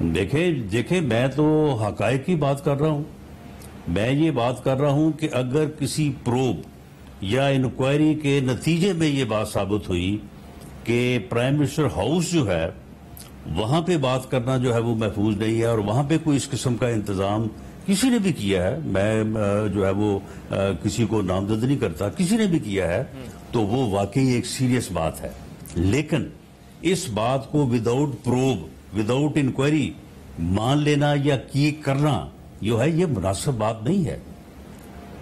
دیکھیں میں تو حقائق کی بات کر رہا ہوں. میں یہ بات کر رہا ہوں کہ اگر کسی پروب یا انکوائری کے نتیجے میں یہ بات ثابت ہوئی کہ پرائم منسٹر ہاؤس جو ہے وہاں پہ بات کرنا جو ہے وہ محفوظ نہیں ہے اور وہاں پہ کوئی اس قسم کا انتظام کسی نے بھی کیا ہے, میں جو ہے وہ کسی کو نامزد نہیں کرتا, کسی نے بھی کیا ہے, تو وہ واقعی ایک سیریس بات ہے. لیکن اس بات کو وداؤٹ پروب, وداؤٹ انکوائری مان لینا یا کی کرنا جو ہے یہ مناسب بات نہیں ہے.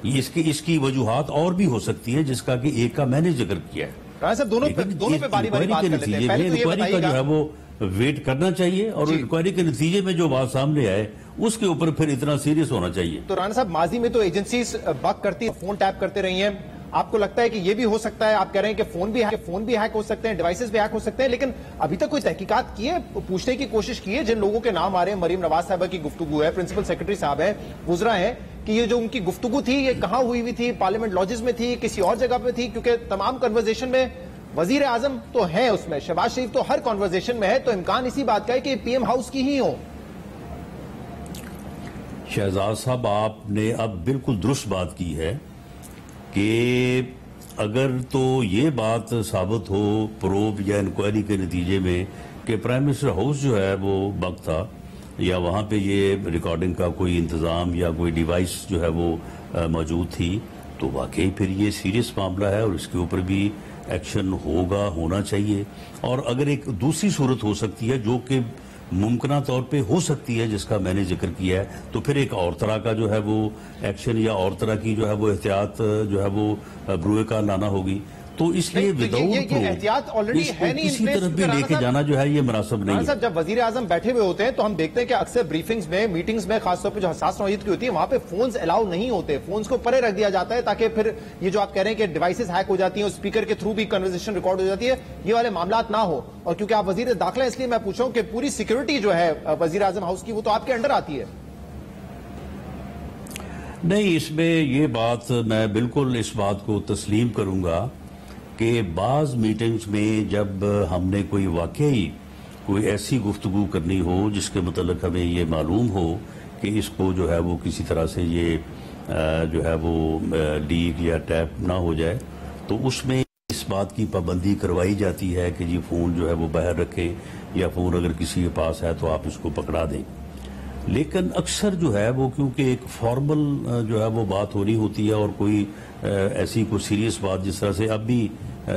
اس کی وجوہات اور بھی ہو سکتی ہیں جس کا کہ ایک کا میں نے ذکر کیا ہے. رانا صاحب دونوں پہ باری باری بات کر لیتے ہیں. پہلے تو یہ انکوائری کا جو ہے وہ ویٹ کرنا چاہیے اور انکوائری کے نتیجے میں جو بات سامنے آئے اس کے اوپر پھر اتنا سیریس ہونا چاہیے. تو رانا صاحب ماضی میں تو ایجنسیز بک کرتی فون ٹیپ کرتے رہی ہیں, آپ کو لگتا ہے کہ یہ بھی ہو سکتا ہے؟ آپ کہہ رہے ہیں کہ فون بھی ہیک ہو سکتے ہیں, ڈیوائسز بھی ہیک ہو سکتے ہیں, لیکن ابھی تک کوئی تحقیقات کی ہے, پوچھنے کی کوشش کی ہے جن لوگوں کے نام آ رہے ہیں؟ مریم نواز صاحبہ کی گفتگو ہے, پرنسپل سیکرٹری صاحب ہے, وزراء ہیں, کہ یہ جو ان کی گفتگو تھی یہ کہاں ہوئی تھی؟ پارلیمنٹ لاجز میں تھی, کسی اور جگہ پہ تھی؟ کیونکہ تمام کنورزیشن میں وزیر اعظم تو ہیں, اس میں شہباز شریف تو ہر کنورزیشن میں ہے, تو امکان اسی بات کا ہے کہ پی ایم ہاؤس کی ہی ہو. شہزاد صاحب آپ نے اب بالکل درست بات کی ہے کہ اگر تو یہ بات ثابت ہو پروب یا انکوائری کے نتیجے میں کہ پرائم منسٹر ہاؤس جو ہے وہ بگ تھا یا وہاں پہ یہ ریکارڈنگ کا کوئی انتظام یا کوئی ڈیوائس جو ہے وہ موجود تھی, تو واقعی پھر یہ سیریس معاملہ ہے اور اس کے اوپر بھی ایکشن ہونا چاہیے. اور اگر ایک دوسری صورت ہو سکتی ہے جو کہ ممکنہ طور پہ ہو سکتی ہے جس کا میں نے ذکر کیا ہے, تو پھر ایک اور طرح کا جو ہے وہ ایکشن یا اور طرح کی جو ہے وہ احتیاط جو ہے وہ بروئے کا لانا ہوگی. تو اس لیے احتیاط آلریڈی ہے نہیں, کسی طرف بھی لے کے جانا جو ہے یہ مناسب نہیں ہے. صاحب جب وزیر اعظم بیٹھے ہوئے ہوتے ہیں تو ہم دیکھتے ہیں کہ اکثر بریفنگز میں, میٹنگز میں, خاص طور پہ جو حساس نوعیت کی ہوتی ہے وہاں پہ فونز الاؤ نہیں ہوتے, فونز کو پرے رکھ دیا جاتا ہے تاکہ پھر یہ جو آپ کہہ رہے ہیں کہ ڈیوائسز ہیک ہو جاتی ہیں, اسپیکر کے تھرو بھی کنورسیشن ریکارڈ ہو جاتی ہے, یہ والے معاملات نہ ہو. اور کیونکہ آپ وزیر داخلہ اس لیے میں پوچھا ہوں کہ پوری سیکورٹی جو ہے وزیر اعظم ہاؤس کی وہ تو آپ کے انڈر آتی ہے. نہیں, اس میں یہ بات میں بالکل اس بات کو تسلیم کروں گا کہ بعض میٹنگز میں جب ہم نے کوئی ایسی گفتگو کرنی ہو جس کے متعلق ہمیں یہ معلوم ہو کہ اس کو جو ہے وہ کسی طرح سے یہ جو ہے وہ لیک یا ٹیپ نہ ہو جائے, تو اس میں اس بات کی پابندی کروائی جاتی ہے کہ جی فون جو ہے وہ باہر رکھے یا فون اگر کسی کے پاس ہے تو آپ اس کو پکڑا دیں. لیکن اکثر جو ہے وہ کیونکہ ایک فارمل جو ہے وہ بات ہو رہی ہوتی ہے اور کوئی ایسی کوئی سیریس بات, جس طرح سے اب بھی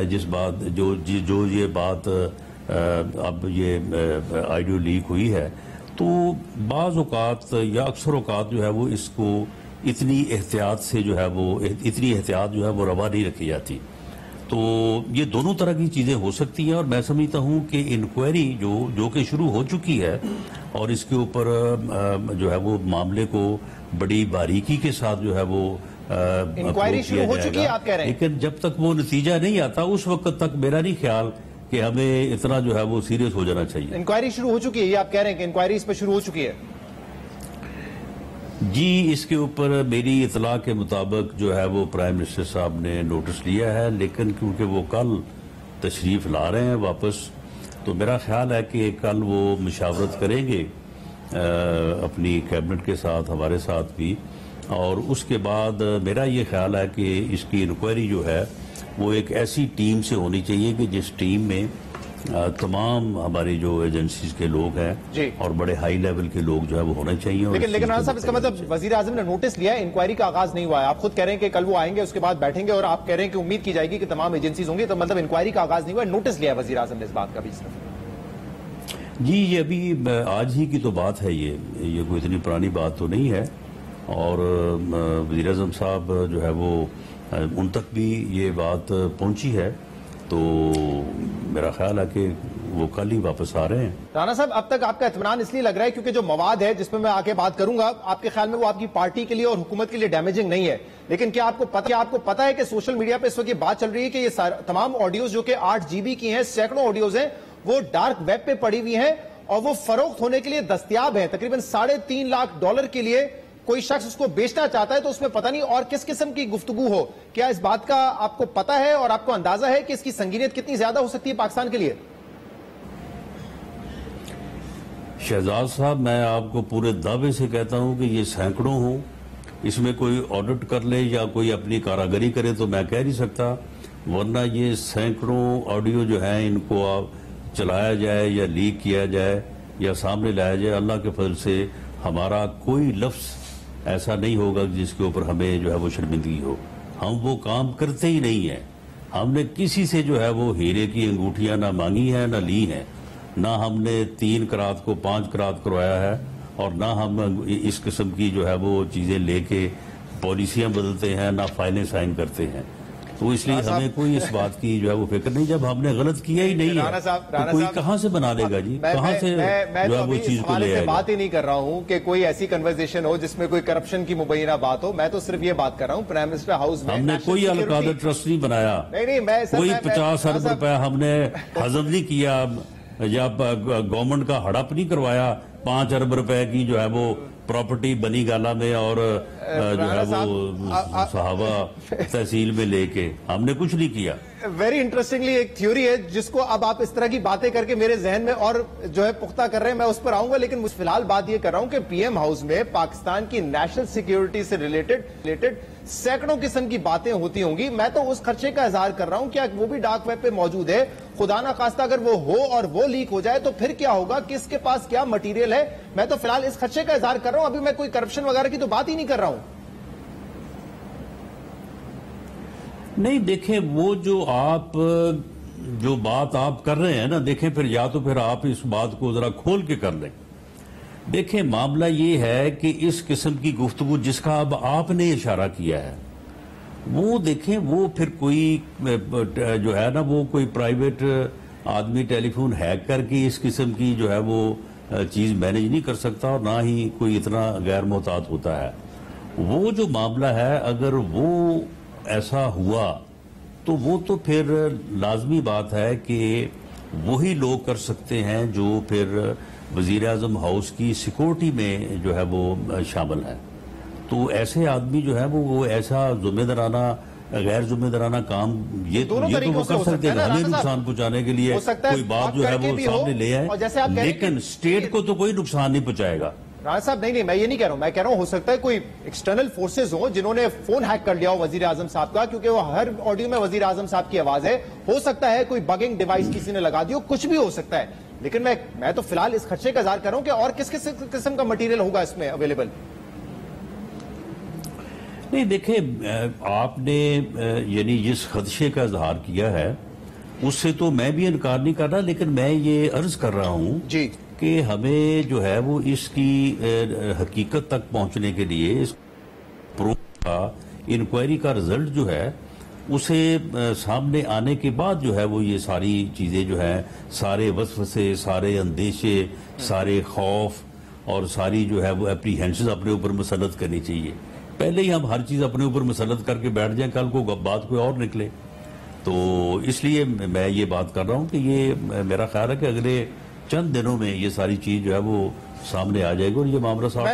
جس بات جو یہ بات اب یہ آڈیو لیک ہوئی ہے, تو بعض اوقات یا اکثر اوقات جو ہے وہ اس کو اتنی احتیاط جو ہے وہ روا نہیں رکھی جاتی. تو یہ دونوں طرح کی چیزیں ہو سکتی ہیں اور میں سمجھتا ہوں کہ انکوائری جو کہ شروع ہو چکی ہے اور اس کے اوپر جو ہے وہ معاملے کو بڑی باریکی کے ساتھ جو ہے وہ انکوائری شروع ہو چکی ہے آپ کہہ رہے ہیں, لیکن جب تک وہ نتیجہ نہیں آتا اس وقت تک میرا نہیں خیال کہ ہمیں اتنا جو ہے وہ سیریس ہو جانا چاہیے. انکوائری شروع ہو چکی ہے, یہ آپ کہہ رہے ہیں کہ انکوائری اس پہ شروع ہو چکی ہے؟ جی, اس کے اوپر میری اطلاع کے مطابق جو ہے وہ پرائم منسٹر صاحب نے نوٹس لیا ہے, لیکن کیونکہ وہ کل تشریف لا رہے ہیں واپس, تو میرا خیال ہے کہ کل وہ مشاورت کریں گے اپنی کیبنٹ کے ساتھ, ہمارے ساتھ بھی, اور اس کے بعد میرا یہ خیال ہے کہ اس کی انکوائری جو ہے وہ ایک ایسی ٹیم سے ہونی چاہیے کہ جس ٹیم میں تمام ہماری جو ایجنسیز کے لوگ ہیں اور بڑے ہائی لیول کے لوگ جو ہے وہ ہونے چاہیے. لیکن رانا صاحب اس کا مطلب وزیر اعظم نے نوٹس لیا ہے, انکوائری کا آغاز نہیں ہوا ہے. آپ خود کہہ رہے ہیں کہ کل وہ آئیں گے, اس کے بعد بیٹھیں گے, اور آپ کہہ رہے ہیں کہ امید کی جائے گی کہ تمام ایجنسیز ہوں گی, تو مطلب انکوائری کا آغاز نہیں ہوا ہے, نوٹس لیا ہے وزیر اعظم نے اس بات کا بھی صرف. جی, یہ ابھی آج ہی کی تو بات ہے, یہ کوئی اتنی پرانی بات تو نہیں ہے, اور وزیر اعظم صاحب جو ہے وہ ان تک بھی یہ بات پہنچی ہے, تو میرا خیال ہے کہ وہ کل ہی واپس آ رہے ہیں. رانا صاحب, اب تک آپ کا اطمینان اس لیے لگ رہا ہے کیونکہ جو مواد ہے جس پہ میں آگے بات کروں گا, آپ کے خیال میں وہ آپ کی پارٹی کے لیے اور حکومت کے لیے ڈیمیجنگ نہیں ہے, لیکن کیا آپ کو پتا ہے کہ سوشل میڈیا پہ اس وقت یہ بات چل رہی ہے کہ یہ تمام آڈیوز جو کہ 8 GB کی ہیں, سینکڑوں آڈیوز ہیں, وہ ڈارک ویب پہ پڑی ہوئی ہیں اور وہ فروخت ہونے کے لیے دستیاب ہیں تقریباً $3.5 لاکھ کے لیے. کوئی شخص اس کو بیچنا چاہتا ہے تو اس میں پتہ نہیں اور کس قسم کی گفتگو ہو. کیا اس بات کا آپ کو پتا ہے اور آپ کو اندازہ ہے کہ اس کی سنگینیت کتنی زیادہ ہو سکتی ہے پاکستان کے لیے؟ شہزاد صاحب، میں آپ کو پورے دعوے سے کہتا ہوں کہ یہ سینکڑوں ہوں، اس میں کوئی آڈٹ کر لے یا کوئی اپنی کاراگری کرے تو میں کہہ نہیں سکتا، ورنہ یہ سینکڑوں آڈیو جو ہیں ان کو آپ چلایا جائے یا لیک کیا جائے یا سامنے لایا جائے، اللہ کے فضل سے ہمارا کوئی لفظ ایسا نہیں ہوگا جس کے اوپر ہمیں جو ہے وہ شرمندگی ہو. ہم وہ کام کرتے ہی نہیں ہیں. ہم نے کسی سے جو ہے وہ ہیرے کی انگوٹھیاں نہ مانگی ہیں نہ لی ہیں، نہ ہم نے 3 کرات کو 5 کرات کروایا ہے، اور نہ ہم اس قسم کی جو ہے وہ چیزیں لے کے پالیسیاں بدلتے ہیں، نہ فائلیں سائن کرتے ہیں. تو اس لیے ہمیں کوئی اس بات کی جو ہے وہ فکر نہیں. جب ہم نے غلط کیا ہی نہیں ہے تو کوئی کہاں سے بنا لے گا جی؟ کہاں سے جو ہے وہ چیز کو لے آئے گا؟ میں بات ہی نہیں کر رہا ہوں کہ کوئی ایسی کنورزیشن ہو جس میں کوئی کرپشن کی مبینہ بات ہو. میں تو صرف یہ بات کر رہا ہوں پرائم منسٹر ہاؤس میں ہم نے کوئی القادر ٹرسٹ نہیں بنایا، کوئی 50 ارب روپے ہم نے ہضم نہیں کیا، یا گورنمنٹ کا ہڑپ نہیں کروایا 5 ارب روپے کی جو ہے وہ پراپرٹی بنی گالا میں اور جو ہے وہ صحابہ تحصیل میں لے کے. ہم نے کچھ نہیں کیا. ویری انٹرسٹنگلی ایک تھیوری ہے جس کو اب آپ اس طرح کی باتیں کر کے میرے ذہن میں اور جو ہے پختہ کر رہے ہیں، میں اس پر آؤں گا، لیکن مجھ فی الحال بات یہ کر رہا ہوں کہ پی ایم ہاؤس میں پاکستان کی نیشنل سیکیورٹی سے ریلیٹڈ سینکڑوں قسم کی باتیں ہوتی ہوں گی. میں تو اس خدشے کا اظہار کر رہا ہوں کیا وہ بھی ڈارک ویب پہ موجود ہے؟ خدا نہ خواستہ اگر وہ ہو اور وہ لیک ہو جائے تو پھر کیا ہوگا؟ کس کے پاس کیا مٹیریل ہے؟ میں تو فی الحال اس خدشے کا اظہار کر رہا ہوں. ابھی میں کوئی کرپشن وغیرہ کی تو بات ہی نہیں کر رہا ہوں. نہیں دیکھیں، وہ جو بات آپ کر رہے ہیں نا، دیکھیں پھر یا تو پھر آپ اس بات کو ذرا کھول کے کر لیں. دیکھیں معاملہ یہ ہے کہ اس قسم کی گفتگو جس کا اب آپ نے اشارہ کیا ہے، وہ دیکھیں وہ پھر کوئی جو ہے نا وہ کوئی پرائیویٹ آدمی ٹیلی فون ہیک کر کے اس قسم کی جو ہے وہ چیز مینیج نہیں کر سکتا، اور نہ ہی کوئی اتنا غیر محتاط ہوتا ہے. وہ جو معاملہ ہے اگر وہ ایسا ہوا تو وہ تو پھر لازمی بات ہے کہ وہی لوگ کر سکتے ہیں جو پھر وزیر اعظم ہاؤس کی سیکورٹی میں جو ہے وہ شامل ہے. تو ایسے آدمی جو ہے وہ ایسا ذمہ دارانہ غیر ذمہ دارانہ کام یہ تو وہ کر سکتے ہیں ہمیں نقصان پہنچانے کے لیے کوئی بات جو ہے وہ سامنے لے آئے، لیکن اسٹیٹ کو تو کوئی نقصان نہیں پہنچائے گا. رانا صاحب نہیں میں یہ نہیں کہہ رہا ہوں، میں کہہ رہا ہوں ہو سکتا ہے کوئی ایکسٹرنل فورسز ہوں جنہوں نے فون ہیک کر لیا ہو وزیر اعظم صاحب کا، کیونکہ وہ ہر آڈیو میں وزیر اعظم صاحب کی آواز ہے. ہو سکتا ہے کوئی بگنگ ڈیوائس کسی نے لگا دی ہو، کچھ بھی ہو سکتا ہے. لیکن میں تو فی الحال اس خدشے کا اظہار کر رہا ہوں کہ اور کس قسم کا مٹیریل ہوگا اس میں اویلیبل. نہیں دیکھیں، آپ نے یعنی جس خدشے کا اظہار کیا ہے اس سے تو میں بھی انکار نہیں کر رہا، لیکن میں یہ عرض کر رہا ہوں جی کہ ہمیں جو ہے وہ اس کی حقیقت تک پہنچنے کے لیے اس پروف کا انکوائری کا رزلٹ جو ہے اسے سامنے آنے کے بعد جو ہے وہ یہ ساری چیزیں جو ہیں، سارے وسوسے، سارے اندیشے، سارے خوف اور ساری جو ہے وہ اپریہینشنز اپنے اوپر مسلط کرنی چاہیے. پہلے ہی ہم ہر چیز اپنے اوپر مسلط کر کے بیٹھ جائیں، کل کو بات کوئی اور نکلے. تو اس لیے میں یہ بات کر رہا ہوں کہ یہ میرا خیال ہے کہ اگلے چند دنوں میں یہ ساری چیز جو ہے وہ سامنے آ جائے گی اور یہ معاملہ صاف